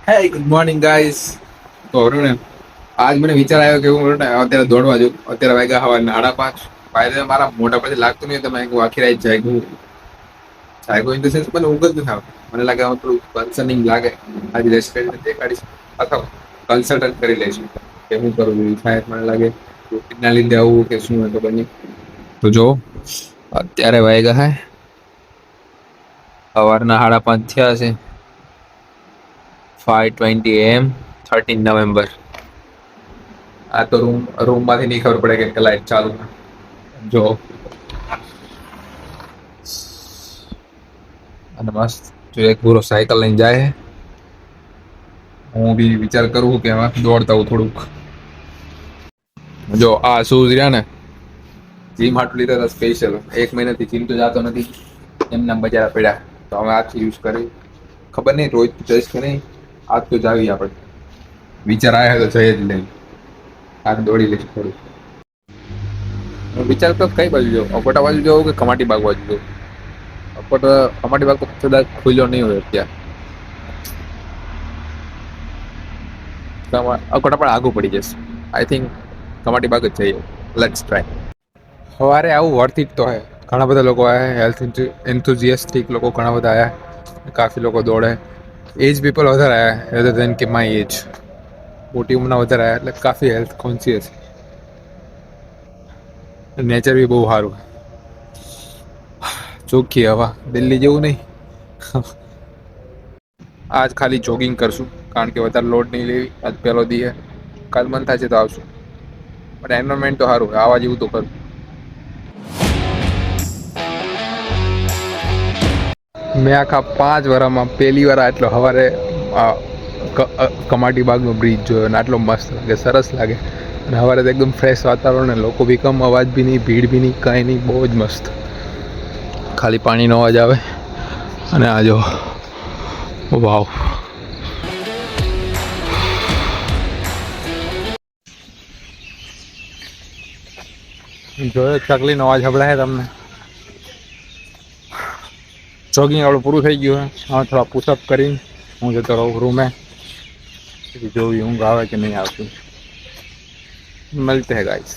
હે good morning guys. તો ને આજ મને વિચાર આવ્યો કે હું અત્યારે દોડવા જાઉં. અત્યારે વાગ્યા હવા 5:30. ફાયદા મારા મોટા પછી લાગતું નહીં તમે આખી રાત જાગ્યું. જાગ્યું ઇન ધ સેન્સ મને ઊંઘ જ નથી આવતી. મને લાગે થોડું કન્સર્નિંગ લાગે. આજે રેસ્ટ કરીને દેખાડીશ અથવા કન્સલ્ટન્ટ કરી લઈશું કે હું કરું શાયદ મને લાગે રૂટીનના લીધે આવું કે શું હોય ખબર નહીં. તો જો અત્યારે વાગ્યા હે સવારના 5:30 થયા છે. 5:20 AM 13 નવેમ્બર. આ તો રૂમમાંથી નહીં ખબર પડે કે લાઈટ ચાલુ. જો અને મસ્ત જો એક પૂરો સાયકલ લઈને જાય. હું બી વિચાર કરું કે એમાં દોડતા હું થોડુંક. જો આ શૂઝ રહ્યા ને જીમ હાટું લીધા હતા સ્પેશિયલ. 1 મહિનાથી જીમ તો જાતો નથી, એમના બજારા પડ્યા તો હવે આજથી યુઝ કરી. ખબર નહીં રોજ જઈશ કે નહીં. આજ તો જાવી આપણે. વિચાર આવ્યા તો જઈ જ લઈ. આજ દોડી લઈશ થોડું. હું વિચાર તો કઈ બાજુ જાઉં, અકોટા બાજુ જાઉં કે કમાટી બાગ બાજુ જાઉં. કમાટી બાગ તો કદાચ ખુલ્યો નહીં હોય અત્યારે. અકોટા પણ આગું પડી જશે. આઈ થિંક કમાટી બાગ જ જઈએ. Let's try. સવારે આવું વર્થ ઇટ તો હે. ઘણા બધા લોકો આવ્યા, હેલ્થ એન્થુઝિયાસ્ટિક લોકો ઘણા બધા આવ્યા. કાફી લોકો દોડે. એજ પીપલ વધારે આવ્યા રેધર દેન કે માય એજ. મોટી ઉંમરના વધારે આવ્યા એટલે કાફી હેલ્થ કોન્શિયસ. નેચર બી બહુ સારું. ચોખ્ખી હવા, દિલ્હી જેવું નહીં. આજ ખાલી જોગિંગ કરશું કારણ કે વધારે લોડ નહીં લેવી. આજ પહેલો દી હે. કાલ મન થાય છે તો આવશું. પણ એન્વાયરમેન્ટ તો સારું, આવા જેવું તો કરું. મેં આખા 5 વર્ષમાં પહેલી વાર આટલો સવારે કમાટી બાગનો બ્રિજ જોયો અને આટલો મસ્ત લાગે, સરસ લાગે. અને સવારે તો એકદમ ફ્રેશ વાતાવરણ, ને લોકો બી કમ, અવાજ બી નહીં, ભીડ બી નહીં, કાંઈ નહીં. બહુ જ મસ્ત. ખાલી પાણીનો અવાજ આવે. અને આ જો વાવ. જોયો ચકલીનો અવાજ સંભળાય તમને. જોગિંગ આપણું પૂરું થઈ ગયું હે. હવે થોડા પુશઅપ કરીને હું જતો રહું રૂમે. જોવી ઊંઘ આવે કે નહીં આવતી. મળતે હે ગાઈસ.